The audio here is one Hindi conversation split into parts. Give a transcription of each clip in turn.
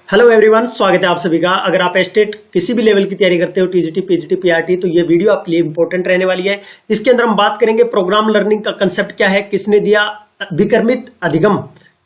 हेलो एवरीवन, स्वागत है आप सभी का। अगर आप स्टेट किसी भी लेवल की तैयारी करते हो, टीजीटी, पीजीटी, पीआरटी, तो ये वीडियो आपके लिए इंपॉर्टेंट रहने वाली है। इसके अंदर हम बात करेंगे प्रोग्राम लर्निंग का कंसेप्ट क्या है, किसने दिया, विकर्मित अधिगम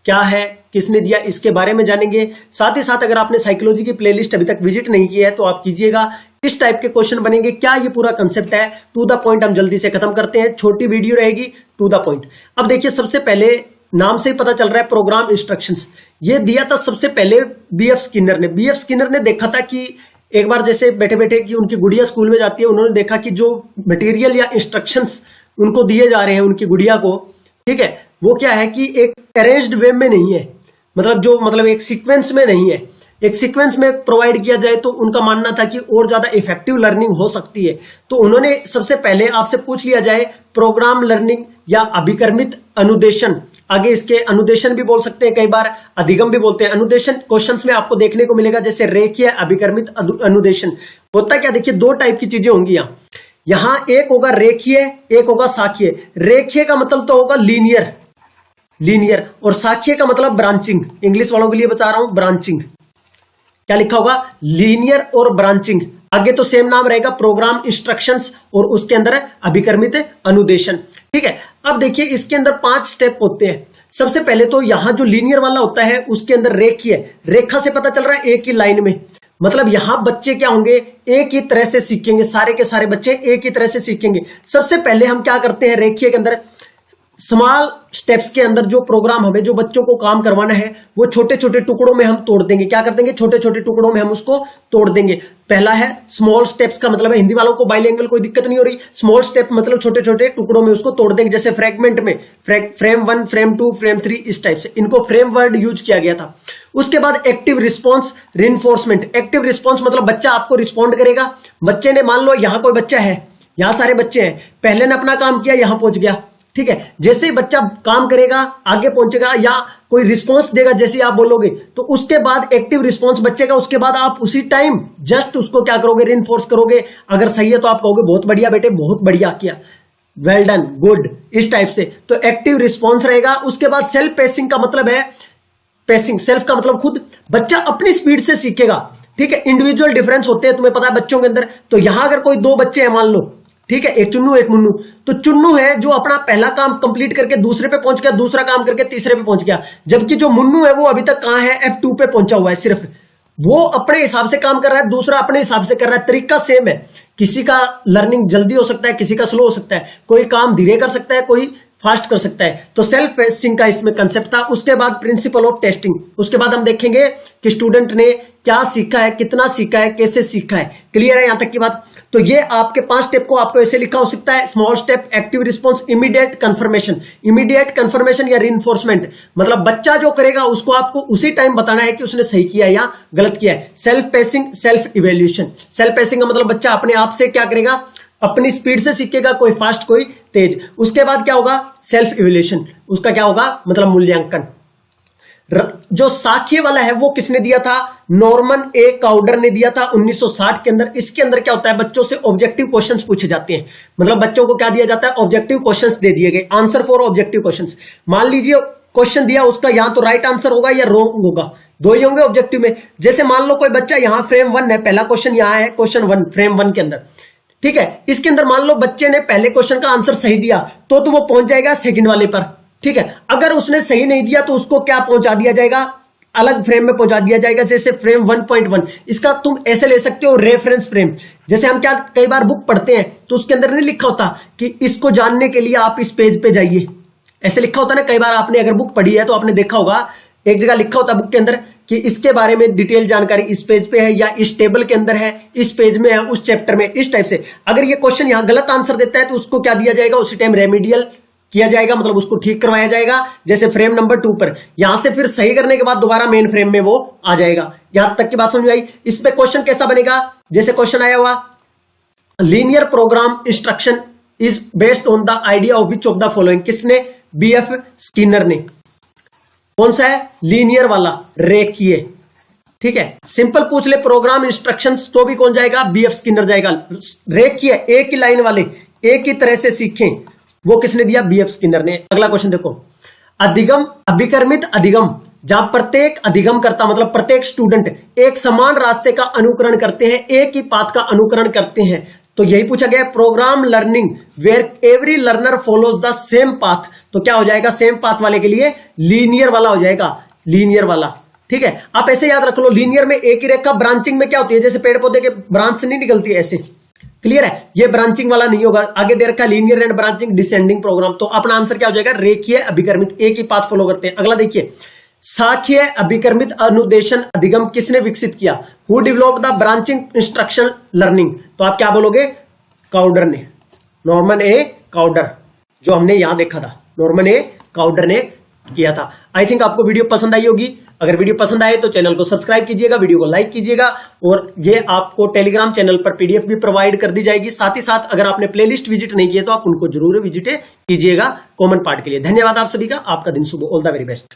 क्या है, किसने दिया, इसके बारे में जानेंगे। साथ ही साथ अगर आपने साइकोलॉजी की प्लेलिस्ट अभी तक विजिट नहीं की है तो आप कीजिएगा। किस टाइप के क्वेश्चन बनेंगे, क्या ये पूरा कंसेप्ट है, टू द पॉइंट हम जल्दी से खत्म करते हैं। छोटी वीडियो रहेगी, टू द पॉइंट। अब देखिए, सबसे पहले नाम से ही पता चल रहा है प्रोग्राम इंस्ट्रक्शंस। ये दिया था सबसे पहले बीएफ स्किनर ने। बीएफ स्किनर ने देखा था कि एक बार जैसे बैठे बैठे कि उनकी गुड़िया स्कूल में जाती है, उन्होंने देखा कि जो मटेरियल या इंस्ट्रक्शंस उनको दिए जा रहे हैं उनकी गुड़िया को, ठीक है, वो क्या है कि एक अरेंज्ड वे में नहीं है, मतलब एक सीक्वेंस में नहीं है। एक सीक्वेंस में प्रोवाइड किया जाए तो उनका मानना था कि और ज्यादा इफेक्टिव लर्निंग हो सकती है। तो उन्होंने सबसे पहले आपसे पूछ लिया जाए प्रोग्राम लर्निंग या अभिकर्मित अनुदेशन, आगे इसके अनुदेशन भी बोल सकते हैं, कई बार अधिगम भी बोलते हैं। अनुदेशन क्वेश्चंस में आपको देखने को मिलेगा, जैसे रेखीय अभिकर्मित अनुदेशन। होता क्या, देखिए दो टाइप की चीजें होंगी यहां एक होगा रेखीय, एक होगा साखीय। रेखीय का मतलब तो होगा लीनियर, और साखीय का मतलब ब्रांचिंग। इंग्लिश वालों के लिए बता रहा हूं, ब्रांचिंग। क्या लिखा होगा, लीनियर और ब्रांचिंग। आगे तो सेम नाम रहेगा, प्रोग्राम इंस्ट्रक्शंस, और उसके अंदर अभिकर्मित अनुदेशन, ठीक है। अब देखिए, इसके अंदर 5 स्टेप होते हैं। सबसे पहले तो यहां जो लीनियर वाला होता है उसके अंदर रेखीय, रेखा से पता चल रहा है एक ही लाइन में, मतलब यहां बच्चे क्या होंगे, एक ही तरह से सीखेंगे, सारे के सारे बच्चे एक ही तरह से सीखेंगे। सबसे पहले हम क्या करते हैं रेखीय के अंदर, स्मॉल स्टेप्स के अंदर जो प्रोग्राम हमें जो बच्चों को काम करवाना है वो छोटे छोटे टुकड़ों में हम तोड़ देंगे। क्या कर देंगे, छोटे छोटे टुकड़ों में हम उसको तोड़ देंगे। पहला है स्मॉल स्टेप्स का मतलब है, हिंदी वालों को बाइलिंगुअल कोई दिक्कत नहीं हो रही। स्मॉल स्टेप मतलब छोटे छोटे टुकड़ों में उसको तोड़ देंगे, जैसे फ्रेगमेंट में फ्रेम 1, फ्रेम 2, फ्रेम 3, इस टाइप से इनको फ्रेम वर्ड यूज किया गया था। उसके बाद active response reinforcement. Active response मतलब बच्चा आपको रिस्पॉन्ड करेगा। बच्चे ने, मान लो यहां कोई बच्चा है, यहां सारे बच्चे हैं, पहले ने अपना काम किया, यहां पहुंच गया, ठीक है। जैसे ही बच्चा काम करेगा, आगे पहुंचेगा या कोई रिस्पांस देगा जैसे आप बोलोगे, तो उसके बाद एक्टिव रिस्पांस बचेगा। उसके बाद आप उसी टाइम जस्ट उसको क्या करोगे, रिइंफोर्स करोगे। अगर सही है तो आप कहोगे बहुत बढ़िया बेटे, बहुत बढ़िया किया, वेल डन, गुड, इस टाइप से। तो एक्टिव रिस्पांस रहेगा। उसके बाद सेल्फ पेसिंग का मतलब है, पेसिंग सेल्फ का मतलब खुद, बच्चा अपनी स्पीड से सीखेगा, ठीक है। इंडिविजुअल डिफरेंस होते हैं, तुम्हें पता है बच्चों के अंदर। तो यहां अगर कोई 2 बच्चे हैं मान लो, ठीक है, एक चुन्नू एक मुन्नू, तो चुन्नू है जो अपना पहला काम कंप्लीट करके दूसरे पे पहुंच गया, दूसरा काम करके तीसरे पे पहुंच गया, जबकि जो मुन्नू है वो अभी तक कहां है, F2 पे पहुंचा हुआ है। सिर्फ वो अपने हिसाब से काम कर रहा है, दूसरा अपने हिसाब से कर रहा है। तरीका सेम है, किसी का लर्निंग जल्दी हो सकता है, किसी का स्लो हो सकता है, कोई काम धीरे कर सकता है, कोई फास्ट कर सकता है। तो सेल्फ पेसिंग का इसमें कंसेप्ट था। उसके बाद प्रिंसिपल ऑफ टेस्टिंग, उसके बाद हम देखेंगे कि स्टूडेंट ने क्या सीखा है, कितना सीखा है, कैसे सीखा है। क्लियर है यहां तक की बात। तो ये आपके 5 स्टेप को आपको ऐसे लिखा हो सकता है, small step, active response, immediate confirmation. Immediate confirmation या रिइंफोर्समेंट मतलब बच्चा जो करेगा उसको आपको उसी टाइम बताना है कि उसने सही किया या गलत किया है। Self pacing, self evaluation. Self pacing का मतलब बच्चा अपने आप से क्या करेगा, अपनी स्पीड से सीखेगा, कोई फास्ट कोई तेज। उसके बाद क्या होगा, सेल्फ इवेल्यूएशन, उसका क्या होगा, मतलब मूल्यांकन। जो साखीय वाला है वो किसने दिया था, नॉर्मन ए काउडर ने दिया था 1960 के अंदर। इसके अंदर क्या होता है, बच्चों से ऑब्जेक्टिव क्वेश्चंस पूछे जाते हैं। मतलब बच्चों को क्या दिया जाता है, ऑब्जेक्टिव क्वेश्चंस दे दिए गए, आंसर फॉर ऑब्जेक्टिव क्वेश्चंस। मान लीजिए क्वेश्चन दिया, उसका यहां तो राइट आंसर होगा या रॉन्ग होगा, 2 ही होंगे ऑब्जेक्टिव में। जैसे मान लो कोई बच्चा यहां फ्रेम 1 है, पहला क्वेश्चन यहां है, क्वेश्चन 1 फ्रेम 1 के अंदर, ठीक है। इसके अंदर मान लो बच्चे ने पहले क्वेश्चन का आंसर सही दिया तो वो पहुंच जाएगा सेकंड वाले पर, ठीक है। अगर उसने सही नहीं दिया तो उसको क्या पहुंचा दिया जाएगा, अलग फ्रेम में पहुंचा दिया जाएगा, जैसे फ्रेम 1.1। इसका तुम ऐसे ले सकते हो, रेफरेंस फ्रेम। जैसे हम क्या कई बार बुक पढ़ते हैं तो उसके अंदर नहीं लिखा होता कि इसको जानने के लिए आप इस पेज पे जाइए, ऐसे लिखा होता ना। कई बार आपने अगर बुक पढ़ी है तो आपने देखा होगा, एक जगह लिखा होता बुक के अंदर कि इसके बारे में डिटेल जानकारी इस पेज पे है, या इस टेबल के अंदर है, इस पेज में है, उस चैप्टर में, इस टाइप से। अगर ये क्वेश्चन यहां गलत आंसर देता है तो उसको क्या दिया जाएगा, उसी टाइम रेमेडियल किया जाएगा, मतलब उसको ठीक करवाया जाएगा। जैसे फ्रेम नंबर 2 पर, यहां से फिर सही करने के बाद दोबारा मेन फ्रेम में वो आ जाएगा। यहां तक की बात समझ आई। इस पे क्वेश्चन कैसा बनेगा, जैसे क्वेश्चन आया हुआ, linear programme instruction is based on the idea of which of the following. किसने, बीएफ स्किनर ने। कौन सा है, लीनियर वाला, रेखीय, ठीक है। सिंपल पूछ ले प्रोग्राम इंस्ट्रक्शंस तो भी कौन जाएगा, बीएफ स्किनर जाएगा। रेखीय, एक ही लाइन वाले, एक ही तरह से सीखें, वो किसने दिया, बीएफ स्किनर ने। अगला क्वेश्चन देखो, अधिगम, अभिकर्मित अधिगम जहां प्रत्येक अधिगमकर्ता मतलब प्रत्येक स्टूडेंट एक समान रास्ते का अनुकरण करते हैं, एक ही पाथ का अनुकरण करते हैं। तो यही पूछा गया program learning where every learner follows the same path. तो क्या हो जाएगा, सेम पाथ वाले के लिए लीनियर वाला हो जाएगा, लीनियर वाला। ठीक है, आप ऐसे याद रख लो, लीनियर में एक ही रेखा, ब्रांचिंग में क्या होती है, जैसे पेड़ पौधे के ब्रांच नहीं निकलती है ऐसे, क्लियर है, ये ब्रांचिंग वाला नहीं होगा। आगे दे रखा linear and branching descending program. तो अपना आंसर क्या हो जाएगा, रेखीय अभिक्रमित, एक ही पाथ फॉलो करते हैं। अगला देखिए, शाखीय अभिक्रमित अनुदेशन अधिगम किसने विकसित किया, who developed the branching instruction learning. तो आप क्या बोलोगे, काउडर ने, नॉर्मन ए काउडर, जो हमने यहां देखा था, नॉर्मन ए काउडर ने किया था। आई थिंक आपको वीडियो पसंद आई होगी। अगर वीडियो पसंद आए तो चैनल को सब्सक्राइब कीजिएगा, वीडियो को लाइक कीजिएगा, और ये आपको टेलीग्राम चैनल पर पीडीएफ भी प्रोवाइड कर दी जाएगी। साथ ही साथ अगर आपने प्लेलिस्ट विजिट नहीं किया तो आप उनको जरूर विजिट कीजिएगा कॉमन पार्ट के लिए। धन्यवाद आप सभी का, आपका दिन शुभ हो, ऑल द वेरी बेस्ट।